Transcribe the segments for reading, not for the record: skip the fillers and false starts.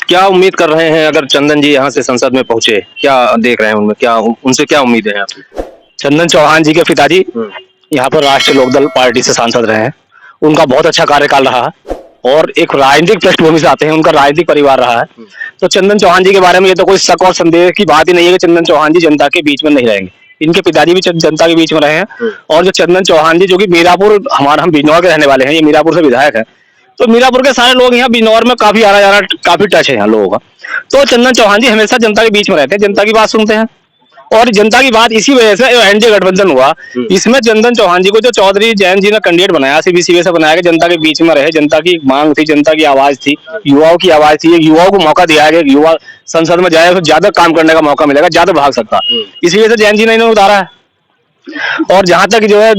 क्या उम्मीद कर रहे हैं अगर चंदन जी यहाँ से संसद में पहुंचे? क्या देख रहे हैं उनमें, क्या उनसे क्या उम्मीद है आपकी? चंदन चौहान जी के पिताजी यहाँ पर राष्ट्रीय लोकदल पार्टी से सांसद रहे हैं। उनका बहुत अच्छा कार्यकाल रहा और एक राजनीतिक पृष्ठभूमि से आते हैं, उनका राजनीतिक परिवार रहा है। तो चंदन चौहान जी के बारे में ये तो कोई शक और संदेह की बात ही नहीं है कि चंदन चौहान जी जनता के बीच में नहीं रहेंगे। इनके पिताजी भी जनता के बीच में रहे हैं। और जो चंदन चौहान जी जो कि मीरापुर, हम बिजनौर के रहने वाले हैं, ये मीरापुर से विधायक है। तो मीरापुर के सारे लोग यहाँ बिजनौर में काफी आना जाना, काफी टच है यहाँ लोगों का। तो चंदन चौहान जी हमेशा जनता के बीच में रहते हैं, जनता की बात सुनते हैं। और जनता की बात इसी वजह से एनडीए गठबंधन हुआ। इसमें चंदन चौहान जी को जो चौधरी जैन जी ने कैंडिडेट बनाया, सीबीसीबी से बनाया, जनता के बीच में रहे, जनता की मांग थी, जनता की आवाज थी, युवाओं की आवाज थी। युवाओं को मौका दिया गया, युवा संसद में जाए तो ज्यादा काम करने का मौका मिलेगा, ज्यादा भाग सकता। इसी वजह से जैन जी ने इन्हें उतारा है। और जहां तक जो है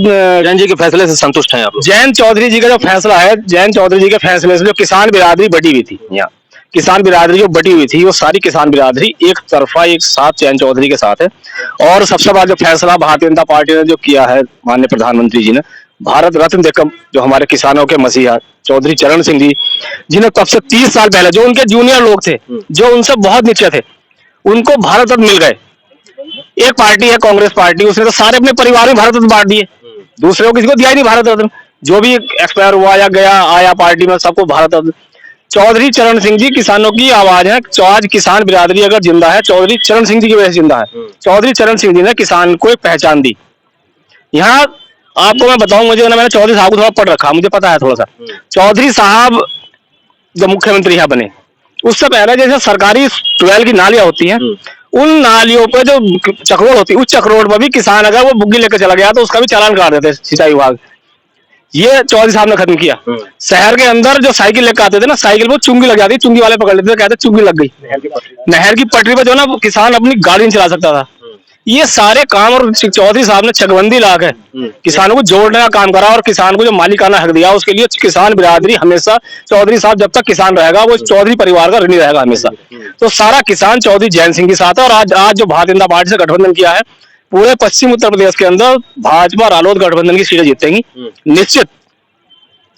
जैन जी के फैसले से संतुष्ट हैं आप? जैन चौधरी जी का जो फैसला है, जैन चौधरी जी के फैसले से जो किसान बिरादरी बटी हुई थी, यहाँ किसान बिरादरी जो बटी हुई थी, वो सारी किसान बिरादरी एक तरफा एक साथ जैन चौधरी के साथ है। और सबसे बड़ा जो फैसला भारतीय जनता पार्टी ने जो किया है, माननीय प्रधानमंत्री जी ने भारत रत्न देकर जो हमारे किसानों के मसीहा चौधरी चरण सिंह जी, जिन्हें तब से 30 साल पहले जो उनके जूनियर लोग थे, जो उनसे बहुत नीचे थे, उनको भारत रत्न मिल गए। एक पार्टी है कांग्रेस पार्टी, उसने तो सारे अपने परिवार में भारत रत्न बांट दिए, दूसरे को किसी को दिया ही नहीं भारत रत्न। जो भी एक्सपायर हुआ या गया आया पार्टी में, सबको भारत रत्न। चौधरी चरण सिंह जी किसानों की आवाज है। आज किसान बिरादरी अगर जिंदा है, चौधरी चरण सिंह जी की वजह से जिंदा है। चौधरी चरण सिंह जी ने किसान को एक पहचान दी। यहाँ आपको मैं बताऊं, मैंने चौधरी साहब को थोड़ा पढ़ रखा, मुझे पता है थोड़ा सा। चौधरी साहब जब मुख्यमंत्री यहाँ बने, उससे पहले जैसे सरकारी ट्वेल की नालियां होती हैं, उन नालियों पर जो चक्रोड़ होती है, उस चक्रोड़ पर भी किसान अगर वो बुग्गी लेकर चला गया तो उसका भी चालान काट देते सिंचाई विभाग। ये चौधरी साहब ने खत्म किया। शहर के अंदर जो साइकिल लेकर आते थे ना, साइकिल पर चुंगी लग जाती, चुंगी वाले पकड़ लेते थे, कहते चुंगी लग गई। नहर की पटरी पर जो ना किसान अपनी गाड़ी नहीं चला सकता था। ये सारे काम और चौधरी साहब ने चकबंदी लाकर किसानों को जोड़ने का काम करा और किसान को जो मालिकाना हक दिया, उसके लिए किसान बिरादरी हमेशा, चौधरी साहब जब तक किसान रहेगा वो चौधरी परिवार का ऋणी रहेगा हमेशा। तो सारा किसान चौधरी जैन सिंह के साथ है। और आज जो भारतीय जनता पार्टी से गठबंधन किया है, पूरे पश्चिम उत्तर प्रदेश के अंदर भाजपा रालोद गठबंधन की सीटें जीतेंगी निश्चित।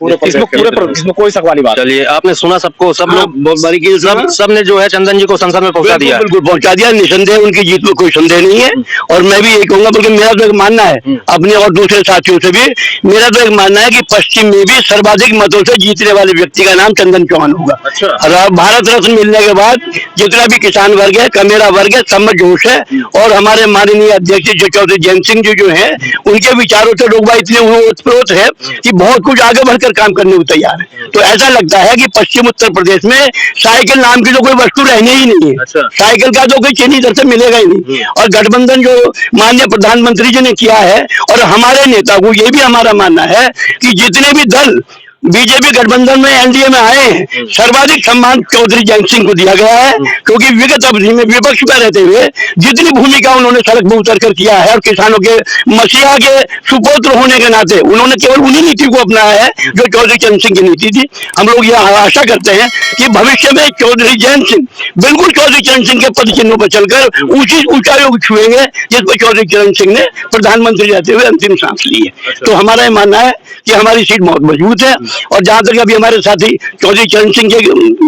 इसमें कोई शक वाली बात। चलिए, आपने सुना सबको, सब लोग बारीकी सब ने जो है चंदन जी को संसद में पहुंचा दिया, बिल्कुल पहुंचा दिया, निसंदेह उनकी जीत में कोई संदेह नहीं है। और मैं भी यही कहूंगा, बल्कि मेरा तो एक मानना है, अपने और दूसरे साथियों से भी मेरा तो एक मानना है कि पश्चिम में भी सर्वाधिक मतों से जीतने वाले व्यक्ति का नाम चंदन चौहान होगा। अच्छा। भारत रत्न मिलने के बाद जितना भी किसान वर्ग है, कमेरा वर्ग है, सब में जोश है। और हमारे माननीय अध्यक्ष जो चौधरी जैन सिंह जी जो है, उनके विचारों से लोग इतने ओतप्रोत है कि बहुत कुछ आगे बढ़कर काम करने को तैयार है। तो ऐसा लगता है कि पश्चिम उत्तर प्रदेश में साइकिल नाम की तो कोई वस्तु रहने ही नहीं है। अच्छा। साइकिल का तो कोई चीनी इधर से मिलेगा ही नहीं। और गठबंधन जो माननीय प्रधानमंत्री जी ने किया है, और हमारे नेता को ये भी हमारा मानना है कि जितने भी दल बीजेपी गठबंधन में एनडीए में आए हैं, सर्वाधिक सम्मान चौधरी जैन सिंह को दिया गया है। क्योंकि विगत अवधि में विपक्ष में रहते हुए जितनी भूमिका उन्होंने सड़क पर उतर कर किया है, और किसानों के मसीहा के सुपुत्र होने के नाते उन्होंने केवल उन्हीं नीति को अपनाया है जो चौधरी चरण सिंह की नीति थी। हम लोग यह आशा करते हैं कि भविष्य में चौधरी जैन सिंह बिल्कुल चौधरी चरण सिंह के पद चिन्हों पर चलकर ऊंचाइयों को छुएंगे, जिस पर चौधरी चरण सिंह ने प्रधानमंत्री रहते हुए अंतिम सांस ली है। तो हमारा यह मानना है कि हमारी सीट बहुत मजबूत है। और जहां तक अभी हमारे साथी चौधरी चरण सिंह के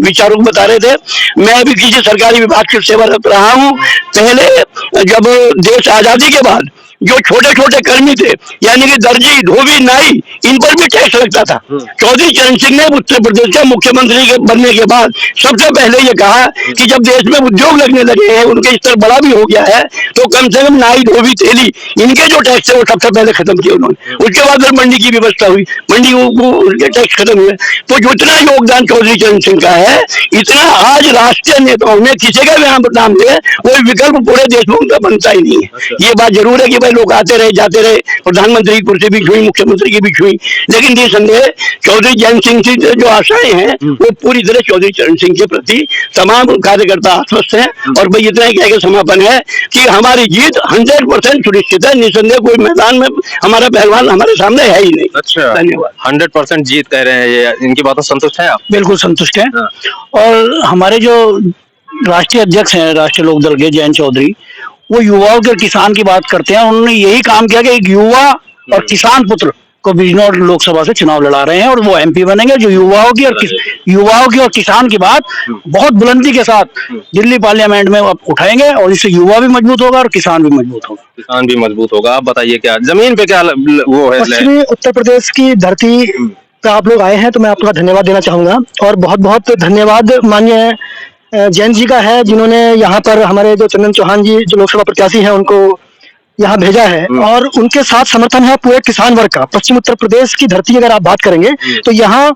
विचारों को बता रहे थे, मैं अभी किसी सरकारी विभाग की सेवारत रहा हूं। पहले जब देश आजादी के बाद जो छोटे छोटे कर्मी थे, यानी कि दर्जी, धोबी, नाई, इन पर भी टैक्स लगता था। चौधरी चरण सिंह ने उत्तर प्रदेश के मुख्यमंत्री के बनने के बाद सबसे पहले ये कहा कि जब देश में उद्योग लगने लगे हैं, उनके स्तर बड़ा भी हो गया है, तो कम से कम नाई, धोबी, तेली, इनके जो टैक्स है वो सबसे पहले खत्म किए उन्होंने। उसके बाद फिर मंडी की व्यवस्था हुई, मंडी उनके टैक्स खत्म हुए। तो जितना योगदान चौधरी चरण सिंह का है, इतना आज राष्ट्रीय नेताओं में किसी का भी नाम दे, कोई विकल्प पूरे देश में उनका बनता ही नहीं है। ये बात जरूर है कि लोग आते रहे जाते रहे, प्रधानमंत्री की कुर्सी भी छुई, मुख्यमंत्री की भी छुई, लेकिन निसंदेह चौधरी जैन सिंह की जो आशाएं हैं वो पूरी तरह चौधरी चरण सिंह के प्रति तमाम कार्यकर्ता आश्वस्त हैं। और भाई इतना ही कह के समापन है कि हमारी जीत 100% सुनिश्चित है। निसंदेह कोई मैदान में हमारा पहलवान हमारे सामने है ही नहीं। अच्छा, धन्यवाद। 100% जीत कह रहे हैं, ये इनकी बातों संतुष्ट है आप? बिल्कुल संतुष्ट है। और हमारे जो राष्ट्रीय अध्यक्ष हैं राष्ट्रीय लोकदल के, जैन चौधरी, वो युवाओं के किसान की बात करते हैं। उन्होंने यही काम किया कि एक युवा और किसान पुत्र को बिजनौर लोकसभा से चुनाव लड़ा रहे हैं और वो एमपी बनेंगे, जो युवाओं की और किसान की बात बहुत बुलंदी के साथ दिल्ली पार्लियामेंट में उठाएंगे और इससे युवा भी मजबूत होगा और किसान भी मजबूत होगा। किसान भी मजबूत होगा। आप बताइए क्या जमीन पे क्या वो है? पश्चिमी उत्तर प्रदेश की धरती पे आप लोग आए हैं तो मैं आपका धन्यवाद देना चाहूंगा और बहुत बहुत धन्यवाद माननीय जैन जी का है, जिन्होंने यहाँ पर हमारे जो चंदन चौहान जी जो लोकसभा प्रत्याशी हैं उनको यहाँ भेजा है और उनके साथ समर्थन है पूरे किसान वर्ग का। पश्चिम उत्तर प्रदेश की धरती अगर आप बात करेंगे तो यहाँ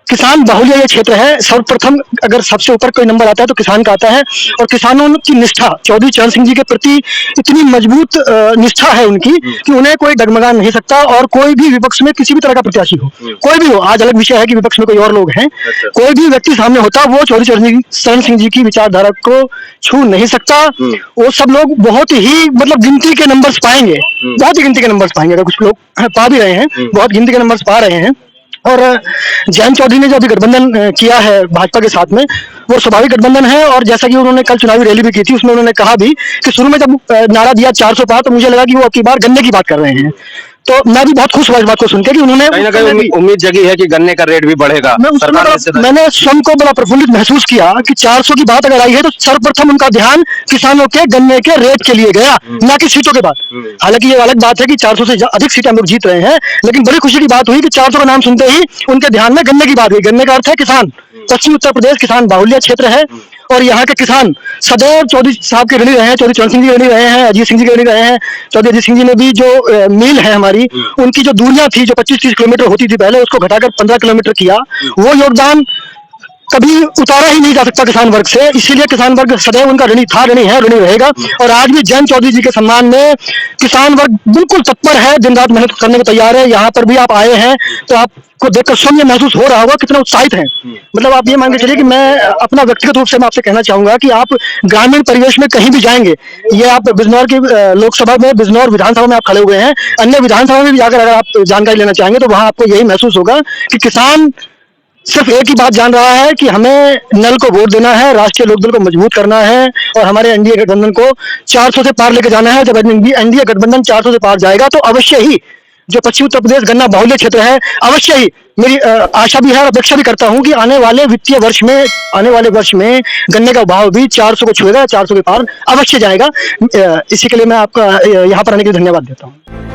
किसान बाहुल्य ये क्षेत्र है। सर्वप्रथम अगर सबसे ऊपर कोई नंबर आता है तो किसान का आता है और किसानों की निष्ठा चौधरी चरण सिंह जी के प्रति इतनी मजबूत निष्ठा है उनकी कि उन्हें कोई डगमगा नहीं सकता और कोई भी विपक्ष में किसी भी तरह का प्रत्याशी हो, कोई भी हो, आज अलग विषय है कि विपक्ष में कोई और लोग हैं, कोई भी व्यक्ति सामने होता वो चौधरी चरण सिंह जी की विचारधारा को छू नहीं सकता। वो सब लोग बहुत ही मतलब गिनती के नंबर्स पाएंगे, बहुत ही गिनती के नंबर्स पाएंगे। अगर कुछ लोग पा भी रहे हैं, बहुत गिनती के नंबर्स पा रहे हैं। और जयंत चौधरी ने जो अभी गठबंधन किया है भाजपा के साथ में, वो स्वाभाविक गठबंधन है। और जैसा कि उन्होंने कल चुनावी रैली भी की थी, उसमें उन्होंने कहा भी कि शुरू में जब नारा दिया 400 पार तो मुझे लगा कि वो अब की बार गन्ने की बात कर रहे हैं। तो मैं भी बहुत खुश हुआ इस बात को सुनकर कि उन्होंने कहीं ना कहीं उम्मीद जगी है कि गन्ने का रेट भी बढ़ेगा। मैंने स्वयं को बड़ा प्रफुल्लित महसूस किया कि 400 की बात अगर आई है तो सर्वप्रथम उनका ध्यान किसानों के गन्ने के रेट के लिए गया, ना कि सीटों के बाद। हालांकि ये अलग बात है कि 400 से अधिक सीटें हम लोग जीत रहे हैं, लेकिन बड़ी खुशी की बात हुई कि 400 का नाम सुनते ही उनके ध्यान में गन्ने की बात हुई। गन्ने का अर्थ है किसान। पश्चिमी उत्तर प्रदेश किसान बाहुल्य क्षेत्र है और यहाँ के किसान सदैव चौधरी साहब के ऋणी रहे हैं, चौधरी चरण सिंह जी ऋणी रहे हैं, अजीत सिंह जी के ऋणी रहे हैं। चौधरी अजीत सिंह जी ने भी जो मिल है हमारी, उनकी जो दूरियां थी जो 25-30 किलोमीटर होती थी पहले, उसको घटाकर 15 किलोमीटर किया। वो योगदान कभी उतारा ही नहीं जा सकता किसान वर्ग से, इसीलिए किसान वर्ग सदैव उनका ऋणी था, ऋणी है, ऋणी रहेगा। और आज भी जयंत चौधरी जी के सम्मान में किसान वर्ग बिल्कुल तत्पर है, दिन रात मेहनत करने को तैयार है। यहाँ पर भी आप आए हैं तो आपको देखकर स्वयं ये महसूस हो रहा होगा कितना उत्साहित है। मतलब आप ये मान के चलिए कि मैं अपना व्यक्तिगत रूप से मैं आपसे कहना चाहूंगा कि आप ग्रामीण परिवेश में कहीं भी जाएंगे, ये आप बिजनौर की लोकसभा में, बिजनौर विधानसभा में आप खड़े हुए हैं, अन्य विधानसभा में भी जाकर अगर आप जानकारी लेना चाहेंगे तो वहां आपको यही महसूस होगा कि किसान सिर्फ एक ही बात जान रहा है कि हमें नल को वोट देना है, राष्ट्रीय लोकदल को मजबूत करना है और हमारे एनडीए गठबंधन को 400 से पार लेके जाना है। जब एनडीए गठबंधन 400 से पार जाएगा तो अवश्य ही जो पश्चिमी उत्तर प्रदेश गन्ना बाहुल्य क्षेत्र है, अवश्य ही मेरी आशा भी है और अपेक्षा भी करता हूं कि आने वाले वित्तीय वर्ष में, आने वाले वर्ष में गन्ने का भाव भी 400 को छुएगा, 400 के पार अवश्य जाएगा। इसी के लिए मैं आपका यहाँ पर आने के लिए धन्यवाद देता हूँ।